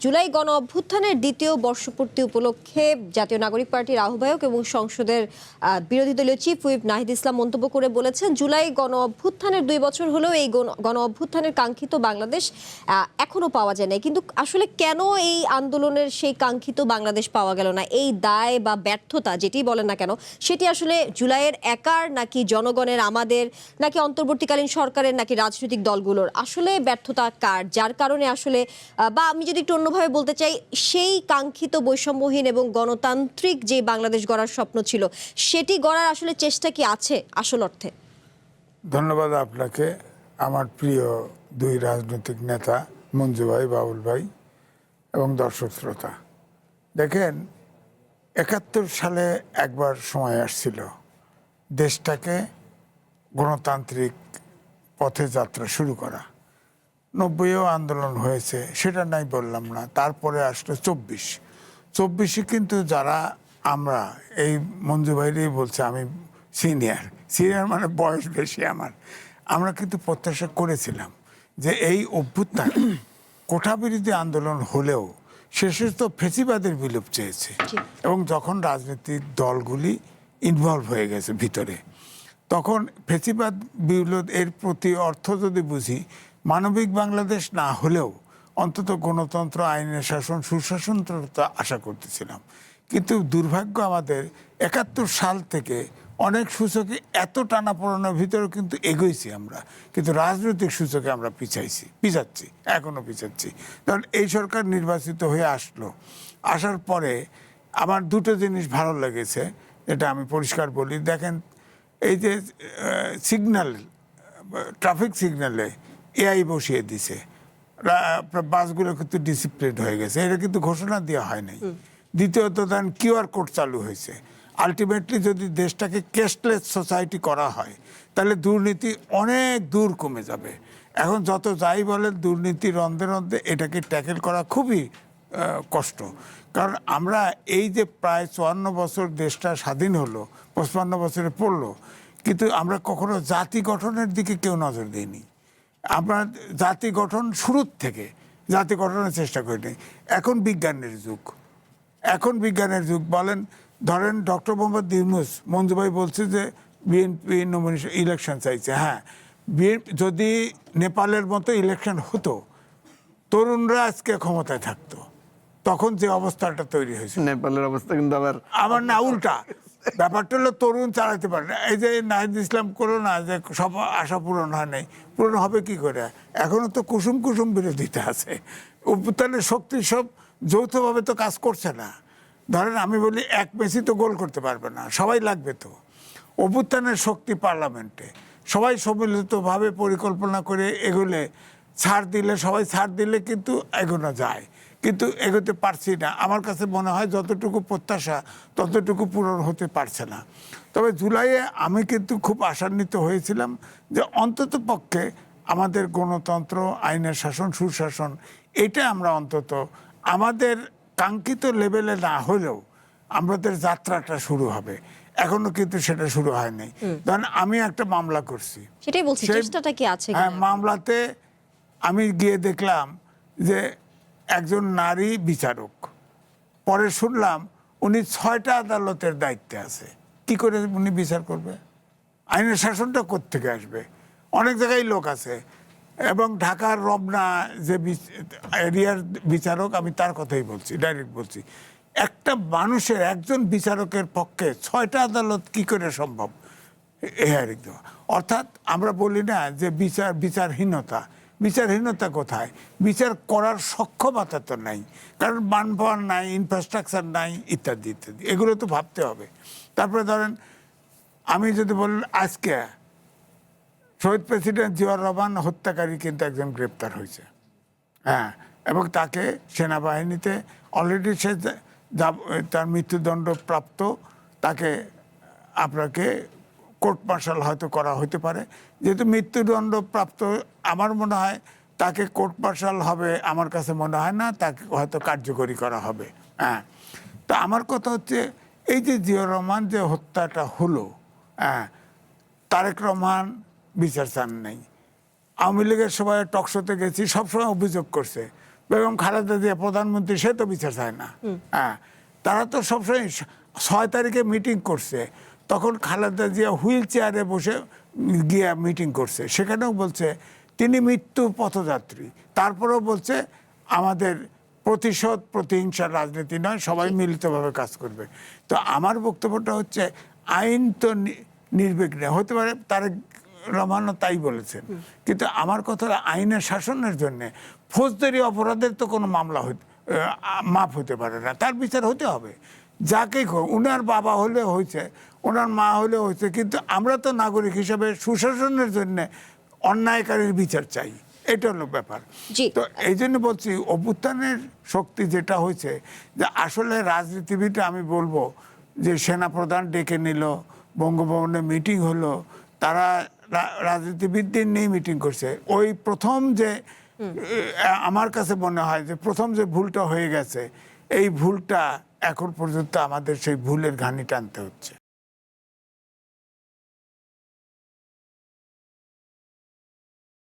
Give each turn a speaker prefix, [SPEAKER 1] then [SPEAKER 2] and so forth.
[SPEAKER 1] জুলাই গণ অভ্যুত্থানের দ্বিতীয় বর্ষপূর্তি উপলক্ষে জাতীয় নাগরিক পার্টির আহ্বায়ক এবং সংসদের বিরোধী দলীয় চিফ হুইপ নাহিদ ইসলাম মন্তব্য করে বলেছেন, জুলাই গণ অভ্যুত্থানের 2 বছর হলেও এই গণ অভ্যুত্থানের কাঙ্ক্ষিত বাংলাদেশ এখনো পাওয়া যায় না। কিন্তু আসলে কেন এই আন্দোলনের সেই কাঙ্ক্ষিত বাংলাদেশ পাওয়া গেল না? এই দায় বা ব্যর্থতা যেটি বলেন না কেন, সেটি আসলে জুলাইয়ের একার নাকি জনগণের, আমাদের, নাকি অন্তর্বর্তীকালীন সরকারের, নাকি রাজনৈতিক দলগুলোর? আসলে ব্যর্থতা কার, যার কারণে আসলে, বা আমি যদি একটু অন্যভাবে বলতে চাই, সেই কাঙ্ক্ষিত বৈষম্যহীন এবং গণতান্ত্রিক যে বাংলাদেশ গড়ার স্বপ্ন ছিল, সেটি গড়ার আসলে চেষ্টা কি আছে আসল অর্থে?
[SPEAKER 2] ধন্যবাদ আপনাকে। আমার প্রিয় দুই রাজনৈতিক নেতা মঞ্জু ভাই, বাবুল ভাই এবং দর্শক শ্রোতা, দেখেন 71 সালে একবার সময় আসছিল দেশটাকে গণতান্ত্রিক পথে যাত্রা শুরু করা। 90-এও আন্দোলন হয়েছে, সেটা নাই বললাম না। তারপরে আসলো 24-এ কিন্তু যারা আমরা, এই মঞ্জু ভাইরই বলছে আমি সিনিয়র মানে বয়স বেশি আমার, আমরা কিন্তু প্রত্যাশা করেছিলাম যে এই অভ্যুত্থান কোঠাবিরোধী আন্দোলন হলেও শেষে তো ফেসিবাদের বিলোপ চেয়েছে। এবং যখন রাজনৈতিক দলগুলি ইনভলভ হয়ে গেছে ভিতরে, তখন ফেসিবাদ বিলোপ এর প্রতি অর্থ যদি বুঝি, মানবিক বাংলাদেশ না হলেও অন্তত গণতন্ত্র, আইনের শাসন, সুশাসনতা আশা করতেছিলাম। কিন্তু দুর্ভাগ্য আমাদের 71 সাল থেকে অনেক সূচকে এত টানাপোড়েনের ভিতরে কিন্তু এগোইছি আমরা, কিন্তু রাজনৈতিক সূচকে আমরা পিছাচ্ছি, এখনো পিছাচ্ছি। কারণ এই সরকার নির্বাচিত হয়ে আসার পরে আমার দুটো জিনিস ভালো লেগেছে, এটা আমি পরিষ্কার বলি। দেখেন, এই যে ট্রাফিক সিগন্যালে এআই বসিয়ে দিছে, বাসগুলো কিন্তু ডিসিপ্লিন হয়ে গেছে, এটা কিন্তু ঘোষণা দেওয়া হয় নাই। দ্বিতীয়ত দেন কিউআর কোড চালু হয়েছে। আলটিমেটলি যদি দেশটাকে ক্যাশলেস সোসাইটি করা হয়, তাহলে দুর্নীতি অনেক দূর কমে যাবে। এখন যত যাই বলেন, দুর্নীতি রন্ধে রন্ধে এটাকে ট্যাকেল করা খুবই কষ্ট। কারণ আমরা এই যে প্রায় 54 বছর দেশটা স্বাধীন হলো, 55 বছরে পড়লো, কিন্তু আমরা কখনো জাতি গঠনের দিকে কেউ নজর দিইনি। আমরা জাতি গঠন শুরুর থেকে জাতি গঠনের চেষ্টা করিনি। এখন বিজ্ঞানের যুগ বলেন, ধরেন ডক্টর মোহাম্মদ ইউনূস, মঞ্জু ভাই বলছে যে বিএনপি নমিনেশন ইলেকশন চাইছে। হ্যাঁ, যদি নেপালের মতো ইলেকশন হতো, তরুণরা আজকে ক্ষমতায় থাকতো, তখন যে অবস্থাটা তৈরি হয়েছে।
[SPEAKER 3] নেপালের অবস্থা কিন্তু
[SPEAKER 2] আবার না, উল্টা ব্যাপারটা হলো তরুণ চালাতে পারে না। এই যে নাহিদ ইসলাম করলো না, যে সব আশা পূরণ হয় নাই, পূরণ হবে কি করে? এখনো তো কুসুম বিরোধিতা আছে। অভ্যুত্থানের শক্তি সব যৌথভাবে তো কাজ করছে না। ধরেন আমি বলি, এক মেসি তো গোল করতে পারবে না, সবাই লাগবে। তো অভ্যুত্থানের শক্তি পার্লামেন্টে, সবাই সম্মিলিতভাবে পরিকল্পনা করে এগোলে, সবাই ছাড় দিলে কিন্তু এগোনো যায়, কিন্তু এগোতে পারছি না। আমার কাছে মনে হয় যতটুকু প্রত্যাশা ততটুকু পূরণ হতে পারছে না। তবে জুলাইয়ে আমি কিন্তু খুব আশান্বিত হয়েছিলাম যে অন্তত পক্ষে আমাদের গণতন্ত্র, আইনের শাসন, সুশাসন, এটা আমরা অন্তত আমাদের কাঙ্ক্ষিত লেভেলে না হলেও আমাদের যাত্রাটা শুরু হবে। এখনো কিন্তু সেটা শুরু হয় নাই। কারণ আমি একটা মামলা করছি,
[SPEAKER 1] সেটাই বলছি, চেষ্টাটা কি আছে?
[SPEAKER 2] হ্যাঁ, মামলাতে আমি গিয়ে দেখলাম যে একজন নারী বিচারক, পরে শুনলাম উনি 6টা আদালতের দায়িত্বে আছে। কি করে উনি বিচার করবে? আইনের শাসনটা কোত্থেকে আসবে? অনেক জায়গায় লোক আছে, এবং ঢাকার রমনা যে এরিয়ার বিচারক, আমি তার কথাই বলছি, ডাইরেক্ট বলছি, একটা মানুষের, একজন বিচারকের পক্ষে 6টা আদালত কি করে সম্ভব? অর্থাৎ আমরা বলি না যে বিচারহীনতা কোথায়? বিচার করার সক্ষমতা তো নাই, কারণ মানবহন নাই, ইনফ্রাস্ট্রাকচার নাই, ইত্যাদি ইত্যাদি। এগুলো তো ভাবতে হবে। তারপরে ধরেন, আমি যদি বলেন, আজকে শহীদ প্রেসিডেন্ট জিয়াউর রহমান হত্যাকারী কিন্তু একজন গ্রেপ্তার হয়েছে, হ্যাঁ, এবং তাকে সেনাবাহিনীতে অলরেডি সে তার মৃত্যুদণ্ড প্রাপ্ত, তাকে আপনাকে কোর্ট মার্শাল হয়তো করা হতে পারে। যেহেতু মৃত্যুদণ্ড প্রাপ্ত, আমার মনে হয় তাকে কোর্ট মার্শাল হবে, আমার কাছে মনে হয় না, তাকে হয়তো কার্যকরী করা হবে। হ্যাঁ, তো আমার কথা হচ্ছে, এই যে জিয়াউর রহমান যে হত্যাটা হলো, হ্যাঁ, তারেক রহমান বিচার চান নাই। আওয়ামী লীগের সবাই টকশোতে গেছি, সবসময় অভিযোগ করছে বেগম খালেদা জিয়া প্রধানমন্ত্রী, সে তো বিচার চায় না। হ্যাঁ, তারা তো সবসময় 6 তারিখে মিটিং করছে, তখন খালেদা জিয়া হুইল চেয়ারে বসে গিয়া মিটিং করছে, সেখানেও বলছে তিনি মৃত্যু পথযাত্রী, তারপরেও বলছে আমাদের প্রতিশোধ প্রতিহিংসার রাজনীতি নয়, সবাই মিলিতভাবে কাজ করবে। তো আমার বক্তব্যটা হচ্ছে আইন তো নির্বিঘ্নে হতে পারে, তারেক রহমানও তাই বলেছেন, কিন্তু আমার কথা হলো আইনের শাসনের জন্য ফৌজদারি অপরাধের তো কোনো মামলা মাফ হতে পারে না, তার বিচার হতে হবে। যাকে উনার বাবা হলে হয়েছে, ওনার মা হলে হয়েছে, কিন্তু আমরা তো নাগরিক হিসাবে সুশাসনের জন্য অন্যায়কারীর বিচার চাই, এটা হলো ব্যাপার। তো এই জন্য বলছি অভ্যুত্থানের শক্তি যেটা হয়েছে, যে আসলে রাজনীতিবিদরা, আমি বলবো যে সেনাপ্রধান ডেকে নিল, বঙ্গভবনে মিটিং হলো, তারা রাজনীতিবিদদের নিয়ে মিটিং করছে। ওই প্রথম যে আমার কাছে মনে হয় যে প্রথম যে ভুলটা হয়ে গেছে, এই ভুলটা এখন পর্যন্ত আমাদের সেই ভুলের ঘানি টানতে হচ্ছে।